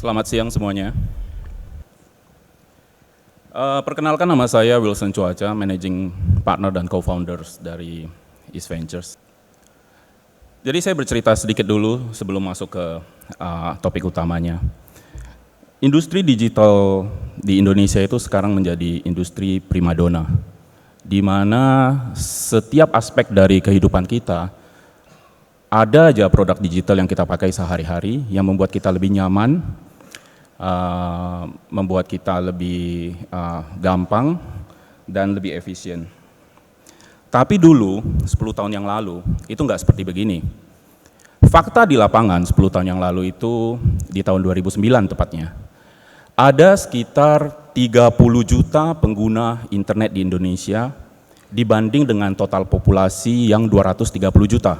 Selamat siang semuanya. Perkenalkan, nama saya Wilson Cuaca, Managing Partner dan Co-Founders dari East Ventures. Jadi saya bercerita sedikit dulu sebelum masuk ke topik utamanya. Industri digital di Indonesia itu sekarang menjadi industri primadona, di mana setiap aspek dari kehidupan kita ada aja produk digital yang kita pakai sehari-hari yang membuat kita lebih nyaman, membuat kita lebih gampang dan lebih efisien. Tapi dulu, 10 tahun yang lalu, itu nggak seperti begini. Fakta di lapangan 10 tahun yang lalu itu, di tahun 2009 tepatnya, ada sekitar 30 juta pengguna internet di Indonesia dibanding dengan total populasi yang 230 juta.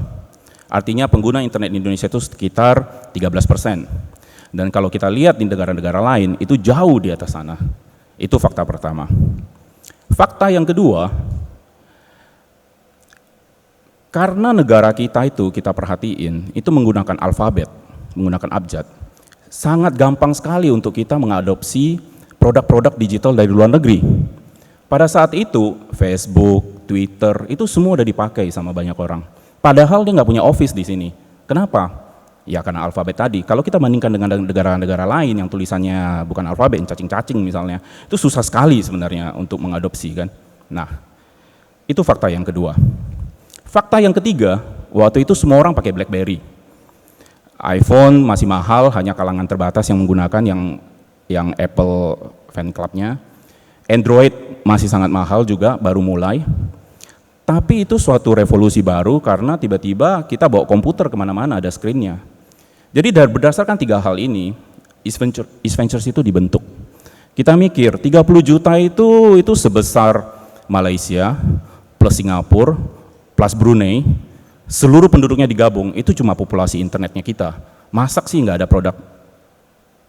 Artinya pengguna internet di Indonesia itu sekitar 13%. Dan kalau kita lihat di negara-negara lain, itu jauh di atas sana. Itu fakta pertama. Fakta yang kedua, karena negara kita itu, kita perhatiin, itu menggunakan alfabet, menggunakan abjad. Sangat gampang sekali untuk kita mengadopsi produk-produk digital dari luar negeri. Pada saat itu, Facebook, Twitter, itu semua udah dipakai sama banyak orang. Padahal dia nggak punya office di sini. Kenapa? Ya karena alfabet tadi. Kalau kita bandingkan dengan negara-negara lain yang tulisannya bukan alfabet, yang cacing-cacing misalnya, itu susah sekali sebenarnya untuk mengadopsi kan. Nah, itu fakta yang kedua. Fakta yang ketiga, waktu itu semua orang pakai BlackBerry. iPhone masih mahal, hanya kalangan terbatas yang menggunakan yang Apple fan club-nya. Android masih sangat mahal juga, baru mulai. Tapi itu suatu revolusi baru karena tiba-tiba kita bawa komputer kemana-mana, ada screen-nya. Jadi berdasarkan 3 hal ini, East Ventures itu dibentuk. Kita mikir 30 juta itu sebesar Malaysia plus Singapura plus Brunei, seluruh penduduknya digabung, itu cuma populasi internetnya kita. Masak sih nggak ada produk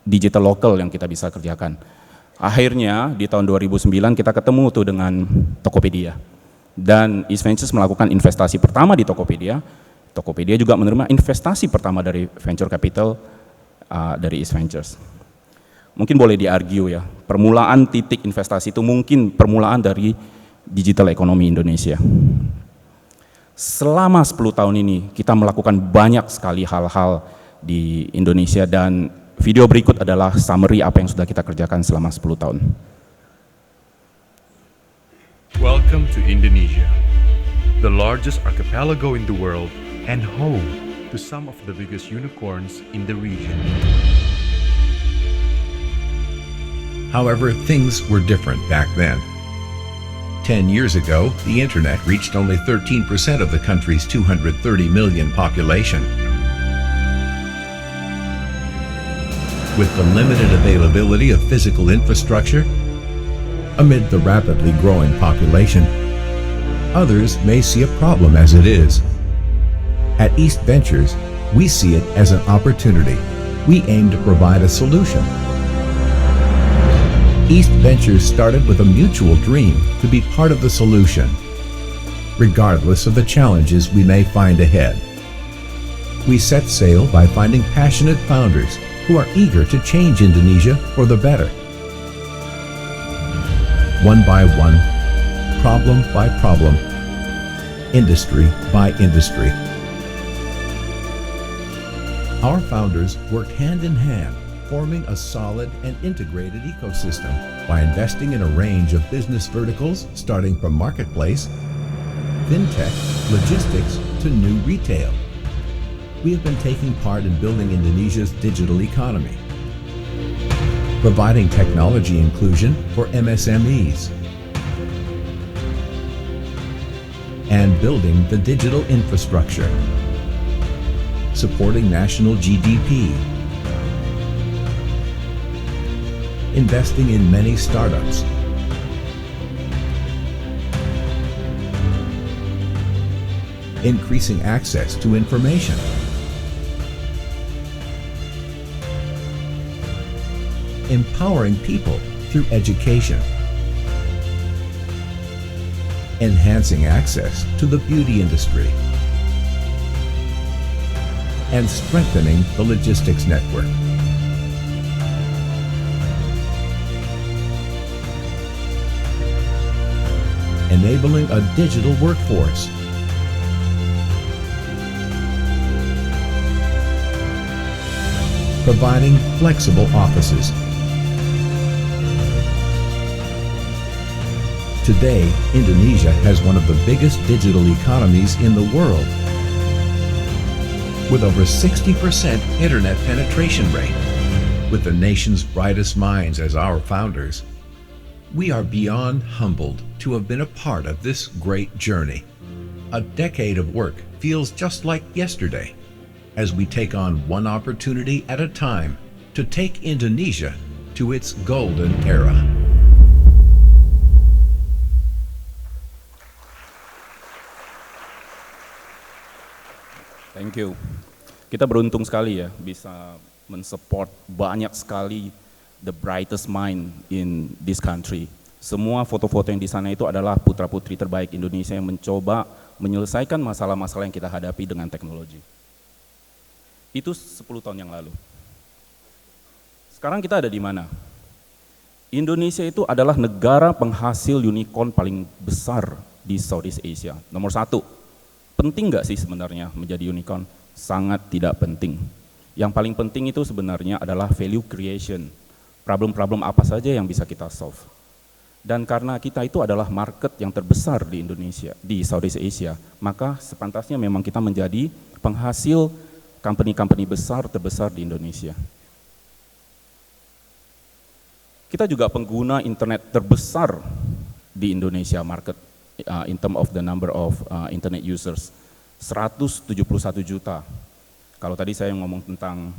digital lokal yang kita bisa kerjakan. Akhirnya di tahun 2009 kita ketemu tuh dengan Tokopedia. Dan East Ventures melakukan investasi pertama di Tokopedia. Tokopedia juga menerima investasi pertama dari venture capital dari East Ventures. Mungkin boleh di-argue ya, permulaan titik investasi itu mungkin permulaan dari digital ekonomi Indonesia. Selama 10 tahun ini kita melakukan banyak sekali hal-hal di Indonesia dan video berikut adalah summary apa yang sudah kita kerjakan selama 10 tahun. Welcome to Indonesia, the largest archipelago in the world and home to some of the biggest unicorns in the region. However, things were different back then. 10 years ago, the internet reached only 13% of the country's 230 million population. With the limited availability of physical infrastructure, amid the rapidly growing population, others may see a problem as it is. At East Ventures, we see it as an opportunity. We aim to provide a solution. East Ventures started with a mutual dream to be part of the solution, regardless of the challenges we may find ahead. We set sail by finding passionate founders who are eager to change Indonesia for the better. One by one, problem by problem, industry by industry. Our founders work hand in hand, forming a solid and integrated ecosystem by investing in a range of business verticals starting from marketplace, fintech, logistics to new retail. We have been taking part in building Indonesia's digital economy, providing technology inclusion for MSMEs, and building the digital infrastructure, supporting national GDP, investing in many startups, increasing access to information, empowering people through education, enhancing access to the beauty industry, and strengthening the logistics network. enabling a digital workforce. Providing flexible offices. Today, Indonesia has one of the biggest digital economies in the world, with over 60% internet penetration rate. With the nation's brightest minds as our founders, we are beyond humbled to have been a part of this great journey. A decade of work feels just like yesterday, as we take on one opportunity at a time to take Indonesia to its golden era. Thank you. Kita beruntung sekali ya bisa mensupport banyak sekali the brightest mind in this country. Semua foto-foto yang di sana itu adalah putra-putri terbaik Indonesia yang mencoba menyelesaikan masalah-masalah yang kita hadapi dengan teknologi. Itu 10 tahun yang lalu. Sekarang kita ada di mana? Indonesia itu adalah negara penghasil unicorn paling besar di Southeast Asia. Nomor 1. Penting nggak sih sebenarnya menjadi unicorn? Sangat tidak penting. Yang paling penting itu sebenarnya adalah value creation. Problem-problem apa saja yang bisa kita solve. Dan karena kita itu adalah market yang terbesar di Indonesia, di Southeast Asia, maka sepantasnya memang kita menjadi penghasil company-company besar terbesar di Indonesia. Kita juga pengguna internet terbesar di Indonesia market. In terms of the number of internet users, 171 juta. Kalau tadi saya ngomong tentang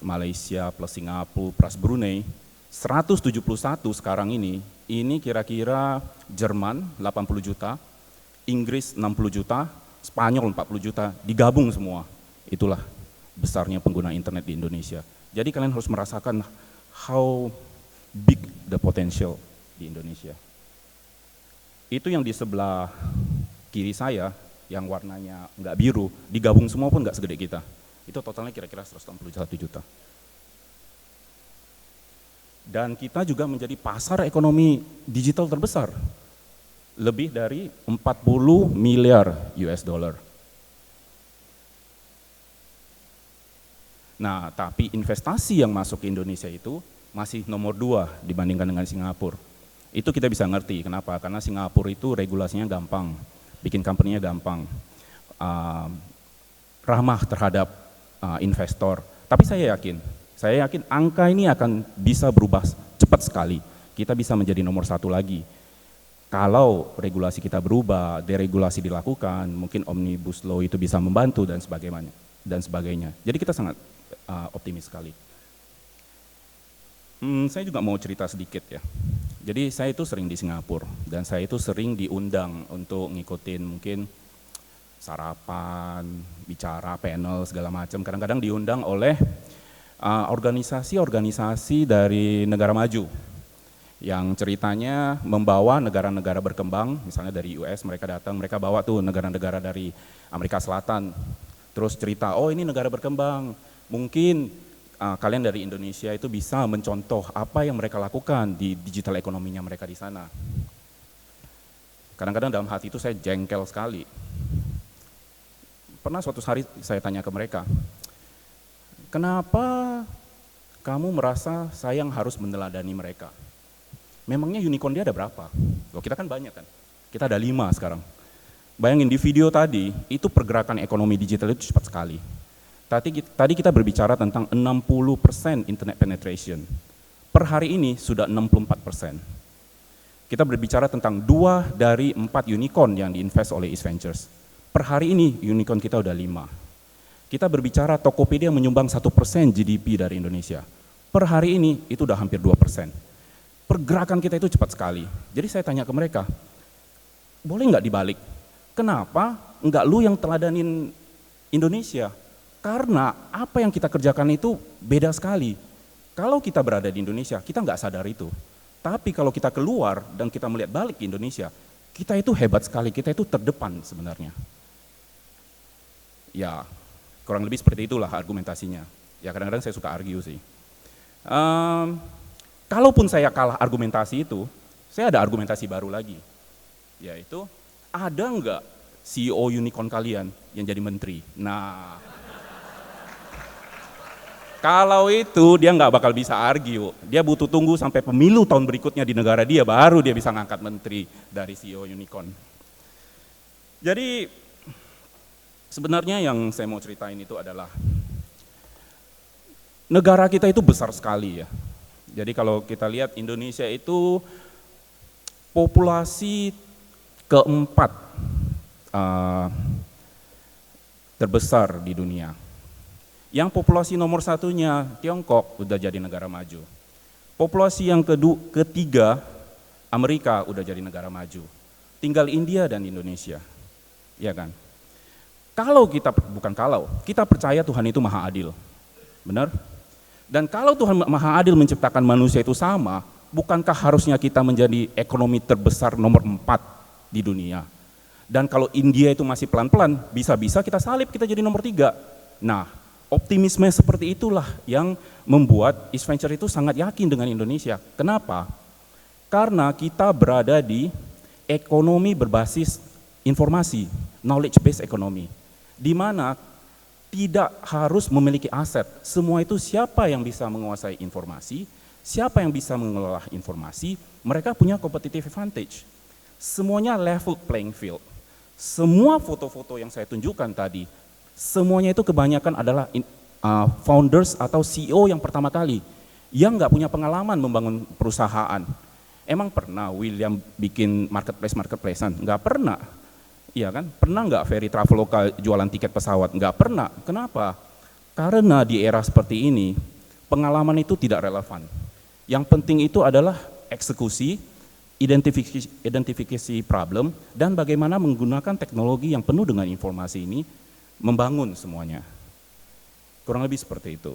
Malaysia plus Singapura plus Brunei, 171 sekarang ini kira-kira Jerman 80 juta, Inggris 60 juta, Spanyol 40 juta, digabung semua. Itulah besarnya pengguna internet di Indonesia. Jadi kalian harus merasakan how big the potential di Indonesia. Itu yang di sebelah kiri saya, yang warnanya nggak biru, digabung semua pun nggak segede kita. Itu totalnya kira-kira 161 juta. Dan kita juga menjadi pasar ekonomi digital terbesar. Lebih dari 40 miliar US dollar. Nah, tapi investasi yang masuk ke Indonesia itu masih nomor 2 dibandingkan dengan Singapura. Itu kita bisa ngerti, kenapa? Karena Singapura itu regulasinya gampang, bikin company-nya gampang, ramah terhadap investor. Tapi saya yakin angka ini akan bisa berubah cepat sekali. Kita bisa menjadi nomor 1 lagi. Kalau regulasi kita berubah, deregulasi dilakukan, mungkin Omnibus Law itu bisa membantu dan sebagainya. Jadi kita sangat optimis sekali. Saya juga mau cerita sedikit ya. Jadi saya itu sering di Singapura dan saya itu sering diundang untuk ngikutin mungkin sarapan, bicara, panel segala macam. Kadang-kadang diundang oleh organisasi-organisasi dari negara maju yang ceritanya membawa negara-negara berkembang, misalnya dari US mereka datang, mereka bawa tuh negara-negara dari Amerika Selatan, terus cerita, oh ini negara berkembang, mungkin kalian dari Indonesia itu bisa mencontoh apa yang mereka lakukan di digital ekonominya mereka di sana. Kadang-kadang dalam hati itu saya jengkel sekali. Pernah suatu hari saya tanya ke mereka, kenapa kamu merasa saya yang harus meneladani mereka? Memangnya unicorn dia ada berapa? Loh, kita kan banyak kan, kita ada 5 sekarang. Bayangin di video tadi, itu pergerakan ekonomi digital itu cepat sekali. Tadi kita berbicara tentang 60% internet penetration. Per hari ini sudah 64%. Kita berbicara tentang 2 dari 4 unicorn yang diinvest oleh East Ventures. Per hari ini unicorn kita udah 5. Kita berbicara Tokopedia menyumbang 1% GDP dari Indonesia. Per hari ini itu udah hampir 2%. Pergerakan kita itu cepat sekali. Jadi saya tanya ke mereka, boleh nggak dibalik? Kenapa nggak lu yang teladanin Indonesia? Karena apa yang kita kerjakan itu beda sekali. Kalau kita berada di Indonesia, kita nggak sadar itu. Tapi kalau kita keluar dan kita melihat balik ke Indonesia, kita itu hebat sekali, kita itu terdepan sebenarnya. Ya, kurang lebih seperti itulah argumentasinya. Ya kadang-kadang saya suka argue sih. Kalaupun saya kalah argumentasi itu, saya ada argumentasi baru lagi. yaitu ada nggak CEO unicorn kalian yang jadi menteri? Nah, kalau itu dia nggak bakal bisa argue, dia butuh tunggu sampai pemilu tahun berikutnya di negara dia, baru dia bisa ngangkat menteri dari CEO unicorn. Jadi sebenarnya yang saya mau ceritain itu adalah negara kita itu besar sekali ya. Jadi kalau kita lihat Indonesia itu populasi keempat terbesar di dunia. Yang populasi nomor satunya Tiongkok udah jadi negara maju. Populasi yang ketiga Amerika udah jadi negara maju. Tinggal India dan Indonesia. Ya kan? Kita percaya Tuhan itu maha adil. Benar? Dan kalau Tuhan maha adil menciptakan manusia itu sama, bukankah harusnya kita menjadi ekonomi terbesar nomor 4 di dunia? Dan kalau India itu masih pelan-pelan, bisa-bisa kita salib, kita jadi nomor 3. Nah, optimisme seperti itulah yang membuat East Venture itu sangat yakin dengan Indonesia. Kenapa? Karena kita berada di ekonomi berbasis informasi, knowledge based economy, di mana tidak harus memiliki aset. Semua itu siapa yang bisa menguasai informasi, siapa yang bisa mengelola informasi, mereka punya competitive advantage. Semuanya level playing field. Semua foto-foto yang saya tunjukkan tadi, semuanya itu kebanyakan adalah founders atau CEO yang pertama kali, yang nggak punya pengalaman membangun perusahaan. Emang pernah William bikin marketplace-an? Nggak pernah. Iya kan? Pernah nggak Ferry Traveloka jualan tiket pesawat? Nggak pernah. Kenapa? Karena di era seperti ini, pengalaman itu tidak relevan. Yang penting itu adalah eksekusi, identifikasi problem, dan bagaimana menggunakan teknologi yang penuh dengan informasi ini, membangun semuanya. Kurang lebih seperti itu.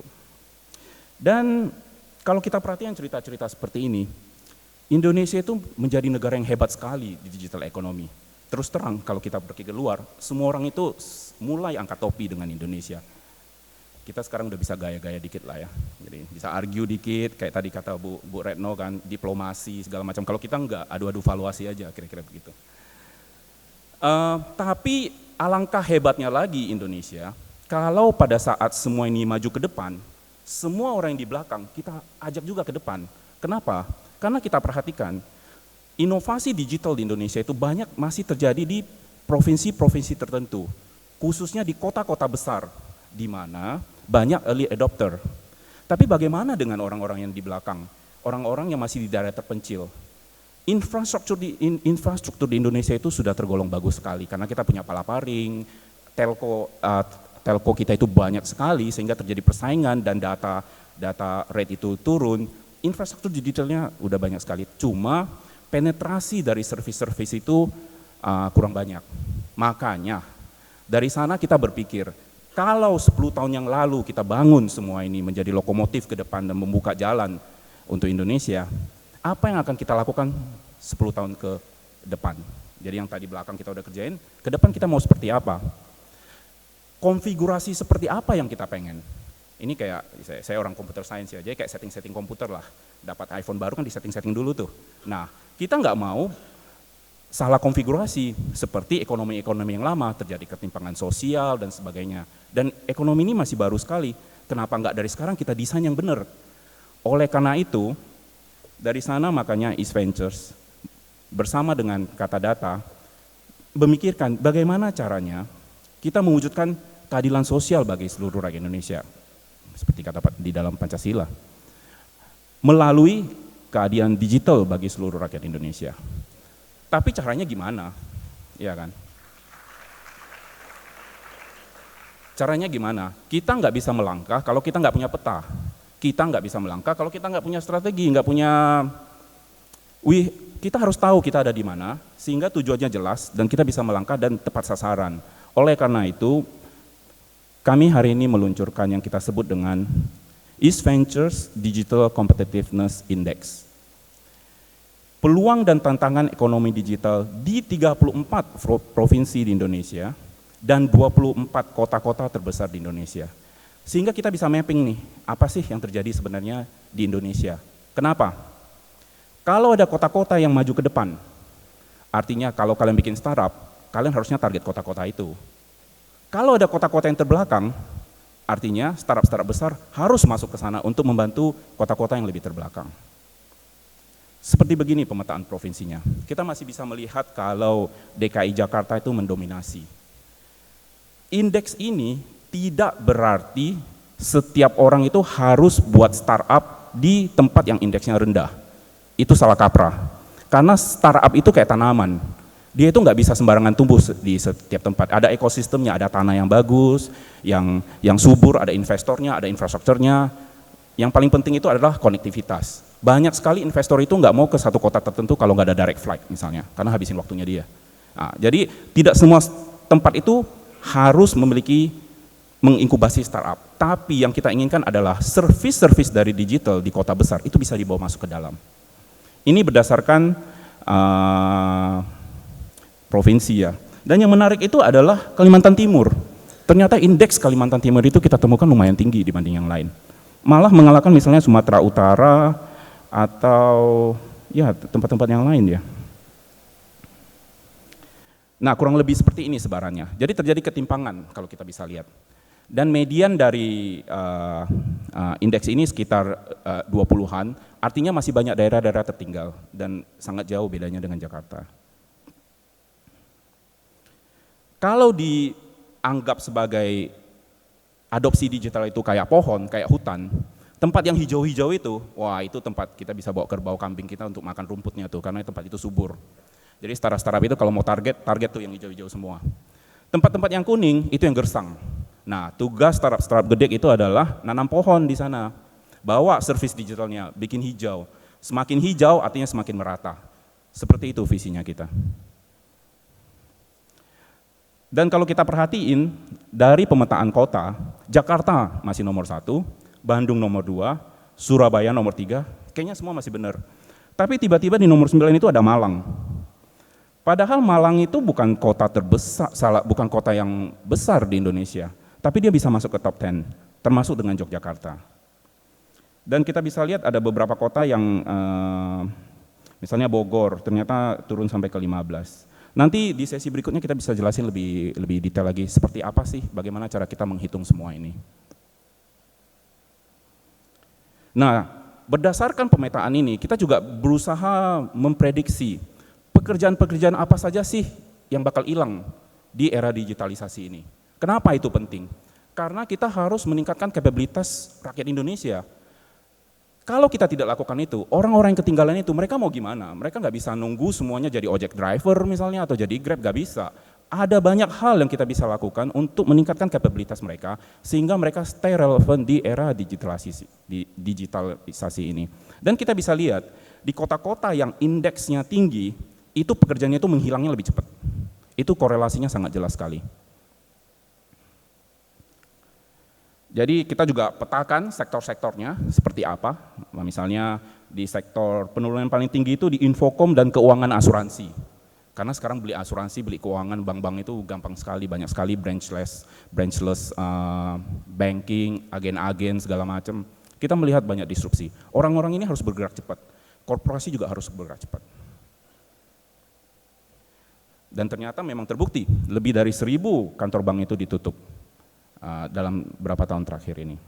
Dan kalau kita perhatikan cerita-cerita seperti ini, Indonesia itu menjadi negara yang hebat sekali di digital economy. Terus terang kalau kita pergi ke luar, semua orang itu mulai angkat topi dengan Indonesia. Kita sekarang udah bisa gaya-gaya dikit lah ya. Jadi bisa argue dikit, kayak tadi kata Bu Retno kan, diplomasi segala macam. Kalau kita enggak, adu-adu valuasi aja kira-kira begitu. Tapi alangkah hebatnya lagi Indonesia, kalau pada saat semua ini maju ke depan, semua orang yang di belakang kita ajak juga ke depan. Kenapa? Karena kita perhatikan, inovasi digital di Indonesia itu banyak masih terjadi di provinsi-provinsi tertentu, khususnya di kota-kota besar, di mana banyak early adopter. Tapi bagaimana dengan orang-orang yang di belakang, orang-orang yang masih di daerah terpencil? Infrastruktur di Indonesia itu sudah tergolong bagus sekali, karena kita punya palaparing, telco kita itu banyak sekali, sehingga terjadi persaingan dan data rate itu turun. Infrastruktur digitalnya udah banyak sekali, cuma penetrasi dari service-service itu kurang banyak. Makanya dari sana kita berpikir, kalau 10 tahun yang lalu kita bangun semua ini menjadi lokomotif ke depan dan membuka jalan untuk Indonesia, apa yang akan kita lakukan 10 tahun ke depan? Jadi yang tadi belakang kita udah kerjain, ke depan kita mau seperti apa? Konfigurasi seperti apa yang kita pengen? Ini kayak, saya orang computer science ya, jadi kayak setting-setting komputer lah. Dapat iPhone baru kan di setting-setting dulu tuh. Nah, kita nggak mau salah konfigurasi seperti ekonomi-ekonomi yang lama, terjadi ketimpangan sosial dan sebagainya. Dan ekonomi ini masih baru sekali, kenapa nggak dari sekarang kita desain yang benar? Oleh karena itu, dari sana makanya East Ventures bersama dengan Kata Data memikirkan bagaimana caranya kita mewujudkan keadilan sosial bagi seluruh rakyat Indonesia, seperti kata di dalam Pancasila, melalui keadilan digital bagi seluruh rakyat Indonesia. Tapi caranya gimana? Ya kan? Caranya gimana? Kita nggak bisa melangkah kalau kita nggak punya peta. Kita nggak bisa melangkah kalau kita nggak punya strategi, nggak punya. Kita harus tahu kita ada di mana, sehingga tujuannya jelas dan kita bisa melangkah dan tepat sasaran. Oleh karena itu, kami hari ini meluncurkan yang kita sebut dengan East Ventures Digital Competitiveness Index. Peluang dan tantangan ekonomi digital di 34 provinsi di Indonesia dan 24 kota-kota terbesar di Indonesia. Sehingga kita bisa mapping nih, apa sih yang terjadi sebenarnya di Indonesia. Kenapa? Kalau ada kota-kota yang maju ke depan, Artinya kalau kalian bikin startup, kalian harusnya target kota-kota itu. Kalau ada kota-kota yang terbelakang, artinya startup-startup besar harus masuk ke sana untuk membantu kota-kota yang lebih terbelakang. Seperti begini pemetaan provinsinya. Kita masih bisa melihat kalau DKI Jakarta itu mendominasi. Indeks ini tidak berarti setiap orang itu harus buat startup di tempat yang indeksnya rendah. Itu salah kaprah. Karena startup itu kayak tanaman. Dia itu nggak bisa sembarangan tumbuh di setiap tempat. Ada ekosistemnya, ada tanah yang bagus, yang subur, ada investornya, ada infrastrukturnya. Yang paling penting itu adalah konektivitas. Banyak sekali investor itu nggak mau ke satu kota tertentu kalau nggak ada direct flight misalnya, karena habisin waktunya dia. Nah, jadi tidak semua tempat itu harus memiliki menginkubasi startup. Tapi yang kita inginkan adalah service-service dari digital di kota besar itu bisa dibawa masuk ke dalam. Ini berdasarkan provinsi ya. Dan yang menarik itu adalah Kalimantan Timur. Ternyata indeks Kalimantan Timur itu kita temukan lumayan tinggi dibanding yang lain. Malah mengalahkan misalnya Sumatera Utara atau ya tempat-tempat yang lain ya. Nah, kurang lebih seperti ini sebarannya. Jadi terjadi ketimpangan kalau kita bisa lihat. Dan median dari indeks ini sekitar 20-an, artinya masih banyak daerah-daerah tertinggal dan sangat jauh bedanya dengan Jakarta. Kalau dianggap sebagai adopsi digital itu kayak pohon, kayak hutan, tempat yang hijau-hijau itu, wah itu tempat kita bisa bawa kerbau kambing kita untuk makan rumputnya tuh, karena tempat itu subur. Jadi startup itu kalau mau target tuh yang hijau-hijau semua. Tempat-tempat yang kuning itu yang gersang. Nah, tugas startup gede itu adalah nanam pohon di sana. Bawa service digitalnya, bikin hijau. Semakin hijau artinya semakin merata. Seperti itu visinya kita. Dan kalau kita perhatiin dari pemetaan kota, Jakarta masih nomor 1, Bandung nomor 2, Surabaya nomor 3, kayaknya semua masih benar. Tapi tiba-tiba di nomor 9 itu ada Malang. Padahal Malang itu bukan kota terbesar, bukan kota yang besar di Indonesia, tapi dia bisa masuk ke top 10, termasuk dengan Yogyakarta. Dan kita bisa lihat ada beberapa kota yang, misalnya Bogor, ternyata turun sampai ke 15. Nanti di sesi berikutnya kita bisa jelasin lebih detail lagi, seperti apa sih, bagaimana cara kita menghitung semua ini. Nah, berdasarkan pemetaan ini, kita juga berusaha memprediksi pekerjaan-pekerjaan apa saja sih yang bakal hilang di era digitalisasi ini. Kenapa itu penting? Karena kita harus meningkatkan kapabilitas rakyat Indonesia. Kalau kita tidak lakukan itu, orang-orang yang ketinggalan itu, mereka mau gimana? Mereka nggak bisa nunggu semuanya jadi ojek driver misalnya, atau jadi Grab, nggak bisa. Ada banyak hal yang kita bisa lakukan untuk meningkatkan kapabilitas mereka, sehingga mereka stay relevan di era digitalisasi ini. Dan kita bisa lihat, di kota-kota yang indeksnya tinggi, itu pekerjaannya itu menghilangnya lebih cepat. Itu korelasinya sangat jelas sekali. Jadi kita juga petakan sektor-sektornya seperti apa. Misalnya di sektor penurunan paling tinggi itu di Infocom dan keuangan asuransi. Karena sekarang beli asuransi, beli keuangan bank-bank itu gampang sekali, banyak sekali branchless banking, agen-agen segala macam. Kita melihat banyak disrupsi. Orang-orang ini harus bergerak cepat. Korporasi juga harus bergerak cepat. Dan ternyata memang terbukti lebih dari 1.000 kantor bank itu ditutup dalam beberapa tahun terakhir ini.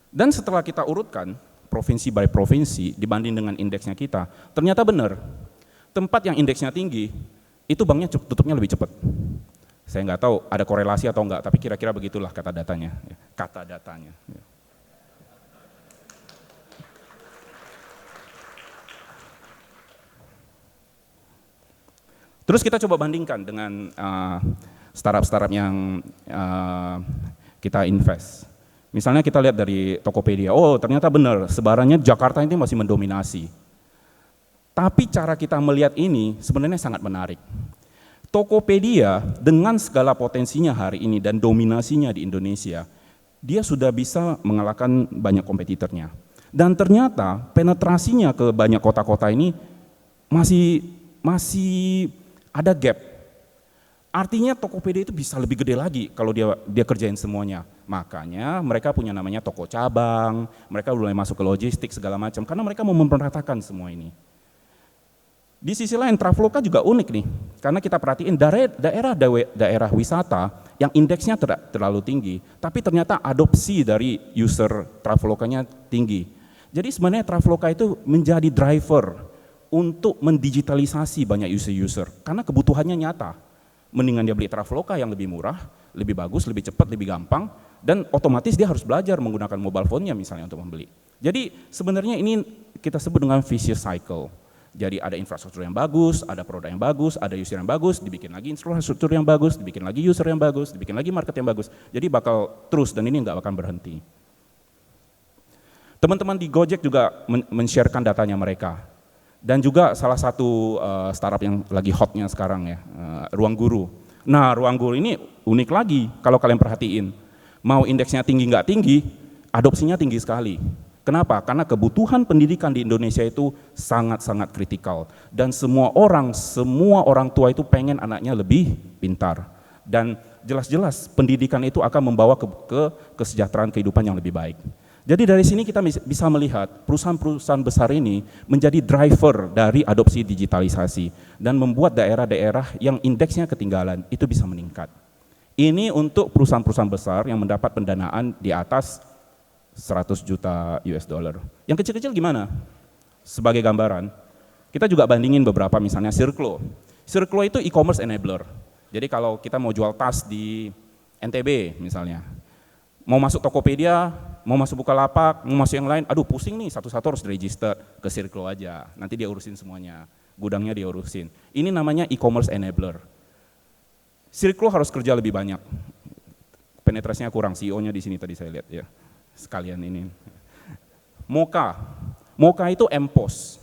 Dan setelah kita urutkan provinsi by provinsi dibanding dengan indeksnya kita, ternyata benar, tempat yang indeksnya tinggi, itu banknya tutupnya lebih cepat. Saya nggak tahu ada korelasi atau enggak, tapi kira-kira begitulah kata datanya. Kata datanya. Terus kita coba bandingkan dengan startup-startup yang kita invest. Misalnya kita lihat dari Tokopedia, oh ternyata benar, sebarannya Jakarta ini masih mendominasi. Tapi cara kita melihat ini sebenarnya sangat menarik. Tokopedia dengan segala potensinya hari ini dan dominasinya di Indonesia, dia sudah bisa mengalahkan banyak kompetitornya. Dan ternyata penetrasinya ke banyak kota-kota ini masih ada gap. Artinya Tokopedia itu bisa lebih gede lagi kalau dia kerjain semuanya. Makanya mereka punya namanya toko cabang, mereka mulai masuk ke logistik segala macam karena mereka mau memeratakan semua ini. Di sisi lain Traveloka juga unik nih, karena kita perhatiin daerah wisata yang indeksnya terlalu tinggi, tapi ternyata adopsi dari user Travelokanya tinggi. Jadi sebenarnya Traveloka itu menjadi driver untuk mendigitalisasi banyak user, karena kebutuhannya nyata. Mendingan dia beli Traveloka yang lebih murah, lebih bagus, lebih cepat, lebih gampang, dan otomatis dia harus belajar menggunakan mobile phone-nya misalnya untuk membeli. Jadi sebenarnya ini kita sebut dengan vicious cycle. Jadi ada infrastruktur yang bagus, ada produk yang bagus, ada user yang bagus, dibikin lagi infrastruktur yang bagus, dibikin lagi user yang bagus, dibikin lagi market yang bagus. Jadi bakal terus dan ini nggak akan berhenti. Teman-teman di Gojek juga men-sharekan datanya mereka. Dan juga salah satu startup yang lagi hotnya sekarang ya, Ruang Guru. Nah, Ruang Guru ini unik lagi kalau kalian perhatiin. Mau indeksnya tinggi nggak tinggi, adopsinya tinggi sekali. Kenapa? Karena kebutuhan pendidikan di Indonesia itu sangat-sangat kritikal. Dan semua orang tua itu pengen anaknya lebih pintar. Dan jelas-jelas pendidikan itu akan membawa ke kesejahteraan kehidupan yang lebih baik. Jadi dari sini kita bisa melihat perusahaan-perusahaan besar ini menjadi driver dari adopsi digitalisasi. Dan membuat daerah-daerah yang indeksnya ketinggalan itu bisa meningkat. Ini untuk perusahaan-perusahaan besar yang mendapat pendanaan di atas 100 juta US dollar. Yang kecil-kecil gimana? Sebagai gambaran, kita juga bandingin beberapa misalnya Circlo. Circlo itu e-commerce enabler. Jadi kalau kita mau jual tas di NTB misalnya, mau masuk Tokopedia, mau masuk Bukalapak, mau masuk yang lain, aduh pusing nih, satu-satu harus register ke Circlo aja. Nanti dia urusin semuanya, gudangnya dia urusin. Ini namanya e-commerce enabler. Circlo harus kerja lebih banyak. Penetrasinya kurang, CEO-nya di sini tadi saya lihat ya. Sekalian ini. Moka itu MPOS.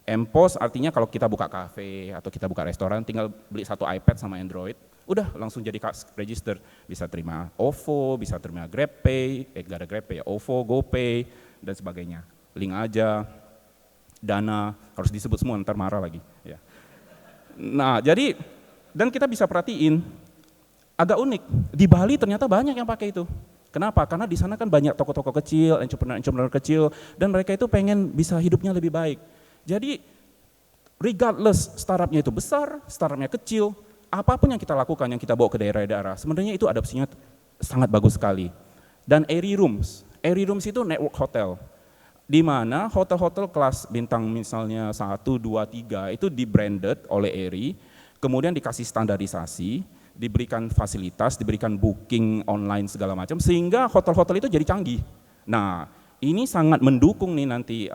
MPOS artinya kalau kita buka kafe atau kita buka restoran tinggal beli satu iPad sama Android, udah langsung jadi register. Bisa terima OVO, bisa terima GrabPay, gak ada GrabPay ya, OVO, GoPay, dan sebagainya. Link aja, Dana, harus disebut semua ntar marah lagi. Ya. Nah jadi, dan kita bisa perhatiin, agak unik, di Bali ternyata banyak yang pakai itu. Kenapa? Karena di sana kan banyak toko-toko kecil, entrepreneur kecil, dan mereka itu pengen bisa hidupnya lebih baik. Jadi, regardless startupnya itu besar, startupnya kecil, apapun yang kita lakukan, yang kita bawa ke daerah-daerah, sebenarnya itu adopsinya sangat bagus sekali. Dan Airy Rooms itu network hotel, di mana hotel-hotel kelas bintang misalnya 1, 2, 3 itu di-branded oleh Airy, kemudian dikasih standarisasi, diberikan fasilitas, diberikan booking online segala macam, sehingga hotel-hotel itu jadi canggih. Nah, ini sangat mendukung nih nanti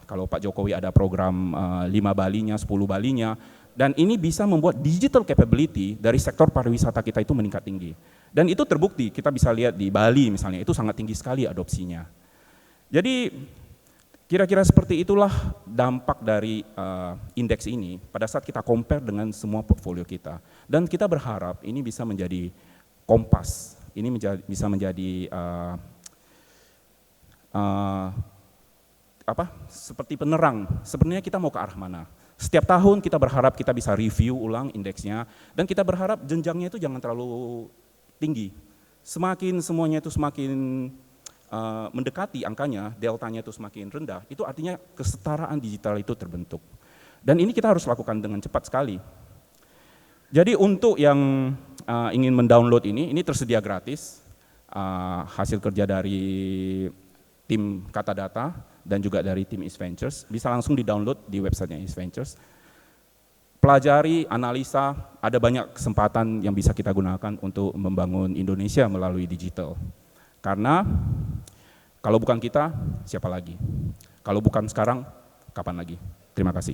kalau Pak Jokowi ada program 5 Balinya, 10 Balinya, dan ini bisa membuat digital capability dari sektor pariwisata kita itu meningkat tinggi. Dan itu terbukti, kita bisa lihat di Bali misalnya, itu sangat tinggi sekali adopsinya. Jadi, kira-kira seperti itulah dampak dari indeks ini pada saat kita compare dengan semua portfolio kita. Dan kita berharap ini bisa menjadi kompas, ini bisa menjadi seperti penerang, sebenarnya kita mau ke arah mana. Setiap tahun kita berharap kita bisa review ulang indeksnya, dan kita berharap jenjangnya itu jangan terlalu tinggi. Semakin semuanya itu semakin mendekati angkanya, deltanya itu semakin rendah, itu artinya kesetaraan digital itu terbentuk. Dan ini kita harus lakukan dengan cepat sekali. Jadi untuk yang ingin mendownload ini tersedia gratis, hasil kerja dari tim Kata Data dan juga dari tim East Ventures, bisa langsung di-download di websitenya East Ventures. Pelajari, analisa, ada banyak kesempatan yang bisa kita gunakan untuk membangun Indonesia melalui digital. Karena kalau bukan kita, siapa lagi? Kalau bukan sekarang, kapan lagi? Terima kasih.